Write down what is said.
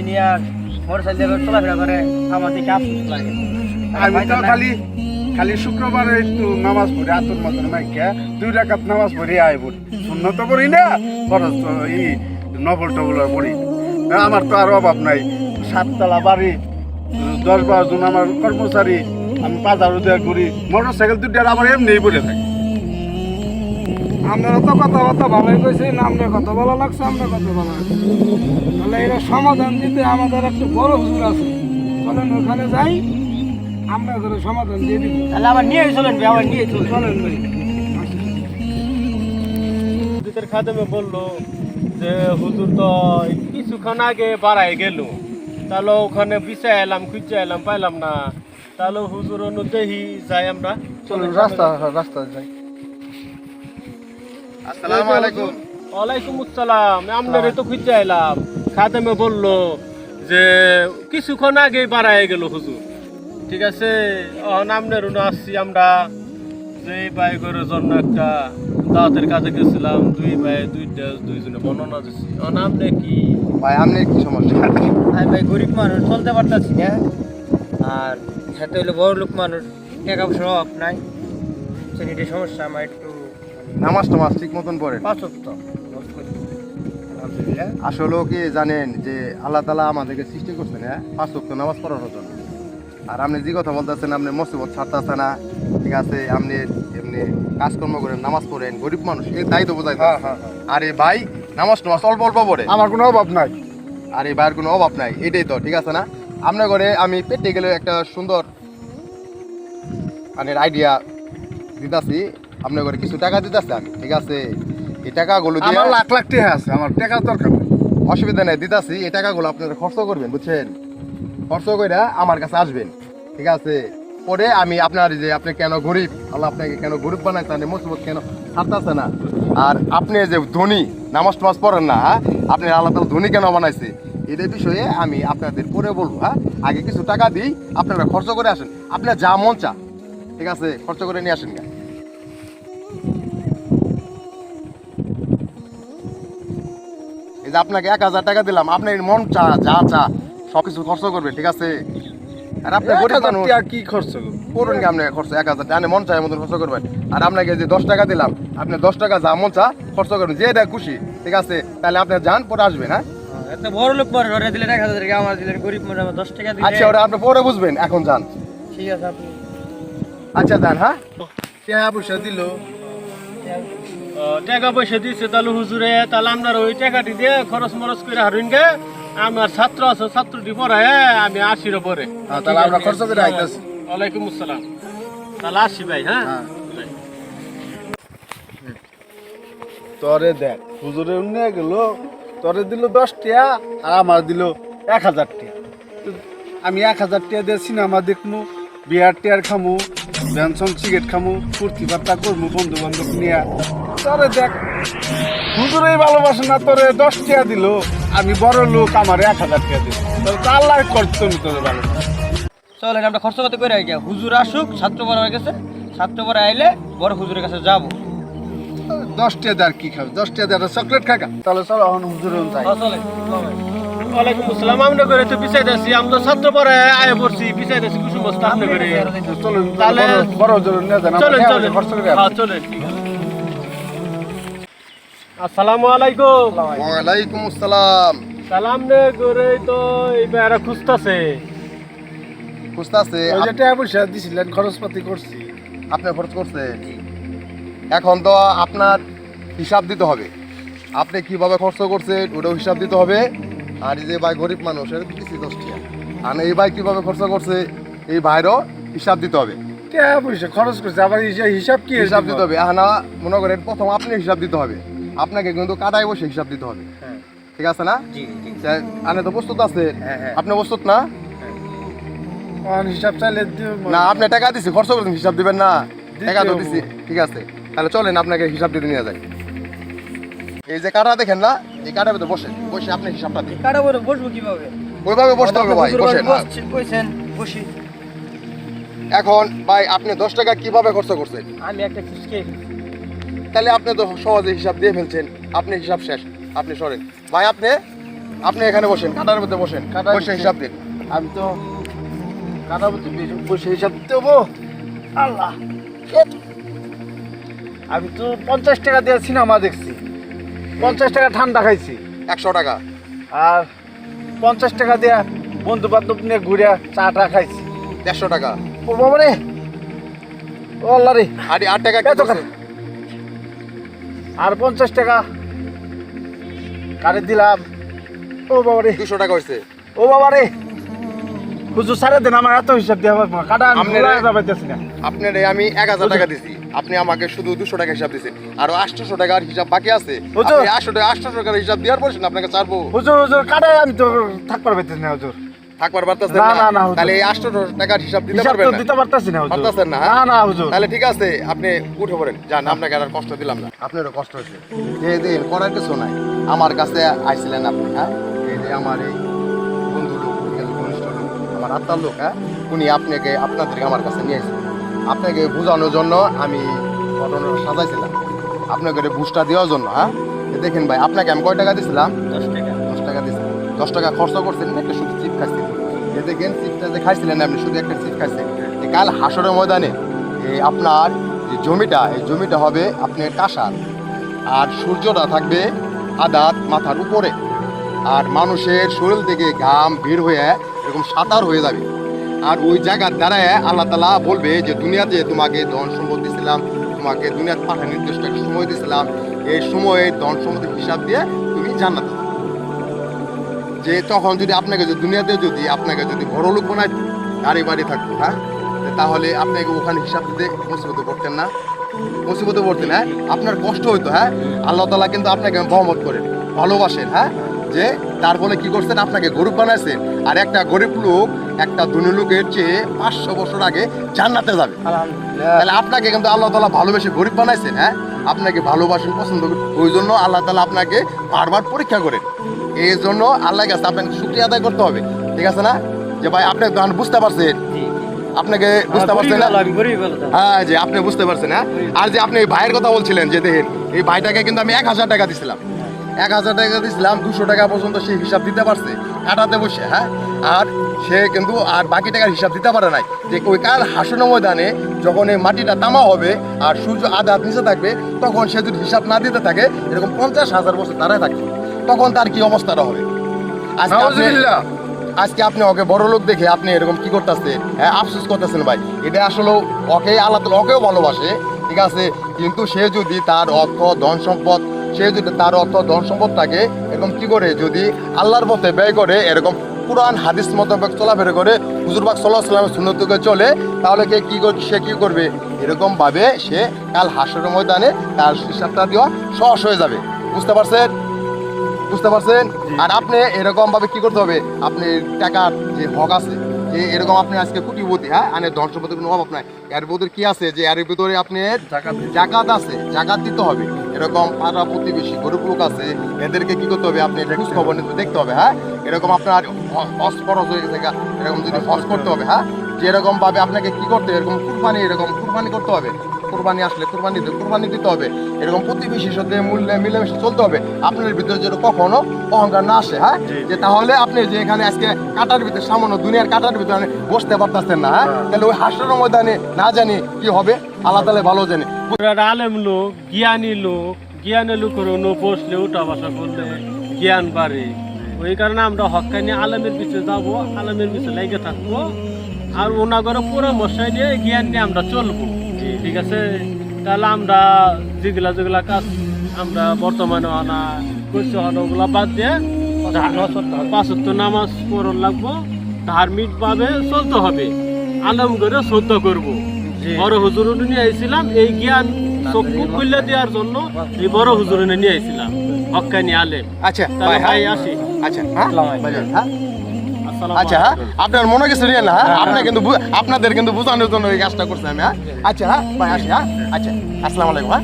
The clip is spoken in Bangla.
নিয়ে মোটরসাইকেল চলাফেরা করে আমার দেখে আফসোস লাগে। আমি তো খালি শুক্রবারে একটু নামাজ পড়ি আতর মতন মাইকা 2 রাকাত নামাজ পড়ি আই পড়ি সুন্নত তো পড়ি না ফরজ তো এই নফল টফল পড়ি আমার তো আর অভাব নাই 7 তলা বাড়ি 10-12 জন আমার কর্মচারী আমি বাজার উদয় করি মোটরসাইকেল 2টা আমার এমনিই পড়ে থাকে। আপনারা তো কথাবার্তা ভালোই কইছেন, আপনার কথা ভালো লাগছে, আপনার কথা ভালো লাগছে। তাহলে এরা সমাধান দিতে আমাদের একটা বড় হুজুর আছে, চলেন ওখানে যাই, আমরা করে সমাধান দিয়ে দিব। তাহলে আবার নিয়ে চলেন ভাই, আবার নিয়ে চলেন। চলেন ভাই। হুজুরের খাদেমে বললো যে হুজুর তো কিছুক্ষণ আগে বাড়াই গেল, তাহলে ওখানে বিছাই এলাম খুঁজে এলাম পাইলাম না, তাহলে হুজুর অনুযায়ী যাই আমরা। চলুন রাস্তা যাই। আসসালামু আলাইকুম। ওয়ালাইকুম আসসালাম। আপনারে তো খুঁজে এলাম, খাদেমে বললো যে কিছুক্ষণ আগে বাড়াই গেল হুজুর। ঠিক আছে, আপনার আসছি আমরা যে ভাই ঘরের জন্য একটা দাওয়াতের কাজে গেছিলাম, দুইজনে বর্ণনা দিচ্ছি। আপনি কি ভাই আপনার কি সমস্যা? ভাই গরিব মানুষ, চলতে পারতাছি না, আর সাথে হইলে বড় লোক মানুষ, টাকা পয়সার অভাব নাই, সেটা সমস্যা। আমার একটু নামাজ ঠিক মতন পড়েন? 5 ওয়াক্ত আলহামদুলিল্লাহ। আসলেও কি জানেন যে আল্লাহ তাআলা আমাদেরকে সৃষ্টি করছেন 5 ওয়াক্ত নামাজ পড়ানোর জন্য। আর আপনি যে কথা বলতেছেন আপনি মুসিবত ছাড়তেছে না, ঠিক আছে, আপনি এমনি কাজকর্ম করেন, নামাজ পড়েন, গরিব মানুষ এই তাই তো বোঝাই। আরে ভাই নামাজ অল্প অল্প পড়ে, আমার কোনো অভাব নাই। আরে ভাইয়ের কোনো অভাব নাই, এটাই তো ঠিক আছে না। আপনার ঘরে আমি পেটে গেলে একটা সুন্দর মানে আইডিয়া দিতাছি, আপনার ঘরে কিছু টাকা দিতেছে আমি, ঠিক আছে, এই টাকাগুলো দিয়ে আমার লাখ লাখ টাকা আছে, আমার টাকা দরকার নেই। অসুবিধা নেই, দিতাছি। এই টাকাগুলো আপনারা খরচ করবেন, বুঝছেন, খরচ করে আমার কাছে আসবেন, ঠিক আছে। পরে আমি আপনার যে আপনি কেন গরিব, আল্লাহ আপনাকে কেন গরিব বানাইছে, মুসিবত কেন ছাড়তেছে না, আর আপনি যে ধনী নামাজ টামাজ পড়েন না, আপনি আল্লাহ তাআলা ধনী কেন বানাইছে, এদের বিষয়ে আমি আপনাদের পরে বলবো। আগে কিছু টাকা দিই, আপনারা খরচ করে আসেন, আপনার যা মন চা, ঠিক আছে, খরচ করে নিয়ে আসেন। এই যে আপনাকে 1000 টাকা দিলাম, আপনার মন চা যা চা সবকিছু খরচ করবেন, ঠিক আছে। আর আপনি গরিব মানুষ, কি খরচ করুন কি আপনি খরচ 1000 টাকা মন চায় মতন খরচ করবেন। আর আপনাকে যে 10 টাকা দিলাম, আপনি 10 টাকা যা মন চা খরচ করবেন, যেটা খুশি, ঠিক আছে। তাহলে আপনি যান, পরে আসবেন। এত বড় লোক পরে ঘরে দিলে 1000 টাকা, আমার দিলেন গরিব মানুষ, আমার 10 টাকা দিলে। আচ্ছা ওটা আপনি পরে বুঝবেন, এখন যান। ঠিক আছে আপনি। আচ্ছা যান। টাকা পয়সা দিল, টাকা পয়সা দিচ্ছে, তাহলে হুজুরে তাহলে আপনার ওই টাকাটি দিয়ে খরচ মরচ করে হারুন গে। আমার ছাত্র আছে, ছাত্রটি পড়ায় আমি আসির পরে। তাহলে আমরা খরচ করে আইতাছি। ওয়ালাইকুম আসসালাম। তাহলে আসি ভাই। হ্যাঁ তোরে দেখ হুজুরে নিয়ে গেল, তোরে দিল 10 টাকা আর আমার দিল 1000 টাকা। আমি 1000 টাকা দিয়ে সিনেমা দেখমু, বিয়ার টিয়ার খামু, বেনসন সিগারেট খামু, ফুর্তি ফার্তা করমু বন্ধু বান্ধব নিয়ে। তোরে দেখ হুজুরেই ভালোবাসে না, তোরে 10 টাকা দিল, আমি বড় লোক, আমার 1000 টাকা দিল, তাহলে তো আল্লাহ করতো নি তোরে ভালো। চলেন আমরা খরচ করতে করে আইগা, হুজুর আসুক, ছাত্র বড় হয়ে গেছে, ছাত্র বড় আইলে বড় হুজুরের কাছে যাব। 10 টাকা দিয়ে আর কি খাবে, 10 টাকা দিয়ে চকলেট খাগা। তাহলে চলো এখন হুজুরে যাই। চলেন। ওয়ালাইকুম আসসালাম। আমরা করে তো পিছাই যাচ্ছি, আমরা ছাত্র পরে আয় পড়ছি, পিছাই যাচ্ছি কুসুম বস্তা আপনি করে। চলুন তাহলে বড় হুজুরে নিয়ে যান, চলেন চলেন। খরচ করে হ্যাঁ চলেন, ঠিক আছে। আসসালামু আলাইকুম। ওয়ালাইকুম আসসালাম। সালাম নে করে তো এই বেড়া খুঁজতাছে। বুঝতাছে ওই যে টাকা পয়সা দিছিলেন, খরচপাতি করছি। আপনি খরচ করছে, এখন তো আপনার হিসাব দিতে হবে, আপনি কিভাবে খরচ করছেন ওটাও হিসাব দিতে হবে। আর এই যে ভাই গরিব মানুষ, এটা দিচ্ছি 10 টাকা, আর এই ভাই কিভাবে খরচ করছে এই ভাইরও হিসাব দিতে হবে। টাকা পয়সা খরচ করছে, আবার হিসাব কি হিসাব দিতে হবে। না মনে করেন প্রথম আপনি হিসাব দিতে হবে, আপনাকে কিন্তু কাদায় বসে হিসাব দিতে হবে, ঠিক আছে না? জি জি। আপনি তো প্রস্তুত আছে? হ্যাঁ। আপনি প্রস্তুত না? হিসাব চাইলে না আপনি টাকা দিছি, খরচ করছেন, হিসাব দিবেন না? টাকা তো দিছি, ঠিক আছে। তাহলে চলেন আপনাকে হিসাব দিতে নিয়ে যাই। এই যে কাটা দেখেন না, এই কাটার ভিতরে বসে বসে আপনি হিসাবটা দিন। কাটা বড় বসবো কিভাবে? ওইভাবে বসতে হবে ভাই, বসেন। কইছেন বসি। এখন ভাই আপনি 10 টাকা কিভাবে খরচ করছেন? আমি একটা খুশকে। তাহলে আপনি তো সহজে হিসাব দিয়ে ফেলছেন, আপনি হিসাব শেষ, আপনি সরেন। ভাই আপনি আপনি এখানে বসেন, কাটার মধ্যে বসেন, কাটার বসে মধ্যে? হিসাব দিন। আমি তো কাটার মধ্যে বসে হিসাব দেবো। আল্লাহ, আমি তো 50 টাকা দিয়ে সিনেমা দেখছি, 50 টাকা ঠান্ডা খাইছি, 100 টাকা। আর 50 টাকা দিয়ে বন্ধু বান্ধব নিয়ে ঘুরে চাটা খাইছি। 150 টাকা। ও বাবা রে, ও আল্লাহ রে, আর 8 টাকা কি এত করছেন? আর 50 টাকা কারে দিলাম। ও বাবা রে, 200 টাকা হয়েছে। ও বাবা রে, হুজুর সারে দেন, আমার এত হিসাব দেওয়া পারবো না, কাটা আমি আপনারে- ভুলায় যাবাইতেছি না। আপনারে আমি 1000 টাকা দিছি, আপনি আমাকে শুধু 200 টাকা হিসাব দিয়েছেন, আর 800 টাকার হিসাব বাকি আছে। হুজুর। আপনি 800 টাকার হিসাব দেওয়ার পর আপনাকে ছাড়বো। হুজুর হুজুর কাটায় আমি তো থাকতে পারতেছি না হুজুর, থাকবার পারতেছেন না, না? না, না, হুজুর। তাহলে এই 800 টাকার হিসাব দিতে হিসাব পারবেন তো না? দিতে পারতেছি না হুজুর। পারতেছেন না? না না হুজুর, তাহলে ঠিক আছে, আপনি উঠে পড়েন, যান, আপনাকে আর কষ্ট দিলাম না। আপনারও কষ্ট হয়েছে, যে দিন করার কিছু নাই। আমার কাছে আইছিলেন আপনি, হ্যাঁ, এই যে আমার এই বন্ধু লোক, ঠিক আছে, ঘনিষ্ঠ লোক, আমার আত্মার লোক, হ্যাঁ, উনি আপনাদেরকে আমার কাছে নিয়ে এসেছেন। আপনাকে বোঝানোর জন্য আমি ঘটনাটা সাজাইছিলাম, আপনাকে বুঝটা দেওয়ার জন্য। হ্যাঁ, এই দেখেন ভাই, আপনাকে আমি কয় টাকা দিয়েছিলাম? 10 টাকা। 10 টাকা দিয়েছিলাম। 10 টাকা খরচ করছেন না, একটা শুধু চিপ খাইছেন। এই দেখেন চিপটা যে খাইছিলেন আপনি, শুধু একটা চিপ খাইছেন। এই কাল হাসরের ময়দানে এই আপনার যে জমিটা, এই জমিটা হবে আপনার কাঁসার, আর সূর্যটা থাকবে আদাত মাথার উপরে, আর মানুষের শরীর থেকে ঘাম বের হয়ে এরকম সাঁতার হয়ে যাবে। আর ওই জায়গার দ্বারায় আল্লাহ তাআলা বলবে যে দুনিয়াতে তোমাকে ধন সম্পদ দিয়েছিলাম, তোমাকে দুনিয়ার পাঠা নির্দিষ্ট একটা সময় দিয়েছিলাম, এই সময়ে ধন সম্পদের হিসাব দিয়ে তুমি জান্নাতে যাবে। যে তখন যদি আপনাকে যদি দুনিয়াতে যদি আপনাকে যদি বড় লোক বানায়, গাড়ি বাড়ি থাকতো, হ্যাঁ, তাহলে আপনাকে ওখানে হিসাব দিতে মুসিবতে পড়তেন না, মুসিবতে পড়তেন। হ্যাঁ, আপনার কষ্ট হইতো। হ্যাঁ, আল্লাহ তাআলা কিন্তু আপনাকে মহম্মত করেন, ভালোবাসেন। হ্যাঁ, যে তার বলে কি করছেন, আপনাকে গরিব বানাইছেন। আর একটা গরিব লোক একটা ধনী লোকের চেয়ে 500 বছর আগে জান্নাতে যাবে। আলহামদুলিল্লাহ। তাহলে আপনাকে কিন্তু আল্লাহ তাআলা ভালোবেসে গরিব বানাইছেন। হ্যাঁ, আপনাকে ভালোবাসেন, পছন্দ করেন, ওই জন্য আল্লাহ তাআলা আপনাকে বারবার পরীক্ষা করেন। এই জন্য আল্লাহর কাছে আপনাকে শুকরিয়া আদায় করতে হবে, ঠিক আছে না? যে ভাই আপনি গান বুঝতে পারছেন, জি। আপনাকে বুঝতে পারছেন না? আমি গরিব ভালো দাদা। হ্যাঁ, যে আপনি বুঝতে পারছেন। হ্যাঁ, আর যে আপনি এই ভাইয়ের কথা বলছিলেন, যে দেখেন এই ভাইটাকে কিন্তু আমি 1000 টাকা দিছিলাম, 1000 টাকা দিছিলাম, 200 টাকা পর্যন্ত সে হিসাব দিতে পারছে কাটাতে বসে। হ্যাঁ, আর সে কিন্তু আর বাকি টাকার হিসাব দিতে পারে নাই। যে ওই কাল হাসনের ময়দানে যখন এই মাটিটা তামা হবে আর সূর্য আধা নিচে থাকবে, তখন সে যদি হিসাব না দিতে থাকে, এরকম 50,000 বছর দাঁড়ায় থাকবে, তখন তার কি অবস্থাটা হবে? আজকে আপনি ওকে বড় লোক দেখে আপনি এরকম কি করতেছেন? হ্যাঁ, আফসোস করতেছেন ভাই। এটা আসলে ওকে আল্লাহ তাআলা ওকেও ভালোবাসে, ঠিক আছে, কিন্তু সে যদি তার অর্থ ধন সম্পদ, সে যদি তার অর্থ ধন সম্পদটাকে এরকম কি করে যদি আল্লাহর পথে ব্যয় করে, এরকম কুরআন হাদিস মোতাবেক চলাফেরা করে, হুজুর পাক সাল্লাল্লাহু আলাইহি ওয়াসাল্লামের সুন্নতকে চলে, তাহলে সে কি করবে? এরকম ভাবে সে কাল হাসরের ময়দানে তার হিসাবটা দেওয়া সহজ হয়ে যাবে। বুঝতে পারছেন? বুঝতে পারছেন? আর আপনি এরকম ভাবে কি করতে হবে, আপনি টাকার যে হক আছে, যে এরকম আপনি আজকে কোটিপতি, হ্যাঁ, আনে ধন সম্পদের কোনো অভাব নাই, এর ভিতরে কি আছে, যে এর ভিতরে আপনি জাকাত আছে, জাকাত দিতে হবে। এরকম পাড়া প্রতিবেশী গরিব লোক আছে, এদেরকে কি করতে হবে, আপনি খোঁজ খবর নিতে দেখতে হবে। হ্যাঁ, এরকম আপনার হজ ফরজ হয়ে গেছে, এরকম যদি হজ করতে হবে। হ্যাঁ, যে এরকম ভাবে আপনাকে কি করতে হবে, এরকম কুরবানি করতে হবে। কোরবানি আসলে কোরবানি দিতে হবে। এরকম প্রতিবেশীর সাথে মিলেমিশে চলতে হবে। আপনার ভিতরে যেন কখনো অহংকার না আসে। হ্যাঁ, যে তাহলে আপনি যে এখানে আজকে কাটার ভিতরে সামান্য দুনিয়ার কাটার ভিতরে বসতে পারতেছেন না, হ্যাঁ, তাহলে ওই হাসরের ময়দানে না জানি কি হবে, আল্লাহ তাআলা ভালো জানে। আলেম লোক, জ্ঞানী লোকের বসলে উঠা বসা করলে জ্ঞান বাড়ে। ওই কারণে আমরা হক্কানি আলেমের পিছনে যাবো, আলেমের পিছনে লেগে থাকবো, আর ওনাগরে পরামর্শ নিয়ে জ্ঞান নিয়ে আমরা চলবো, ঠিক আছে? তাহলে আমরা যেগুলা কাজ আমরা বর্তমানে আনা করছি, ওগুলা বাদ দিয়ে 5 ওয়াক্ত নামাজ পড়ন লাগবো, ধার্মিক ভাবে চলতে হবে, আলেম করে শ্রদ্ধা করবো। বড় হুজুর নিয়ে আইছিলাম এই জ্ঞান চক্ষু খুলে দেওয়ার জন্য, এই বড় হুজুর নিয়ে আইছিলাম, হক্কানি আলেম। আচ্ছা তাহলে ভাই, ভাই হ্যাঁ, আসি। আচ্ছা, হ্যাঁ, হ্যাঁ, আসসালামু আচ্ছা, হ্যাঁ, আলাইকুম। আপনার মনে কিছু নিয়েন না। হ্যাঁ, আপনার কিন্তু আপনাদের কিন্তু বোঝানোর জন্য এই কাজটা করছি আমি। হ্যাঁ, আচ্ছা, হ্যাঁ ভাই, আসি। হ্যাঁ, আচ্ছা, আসসালামু আলাইকুম। হ্যাঁ।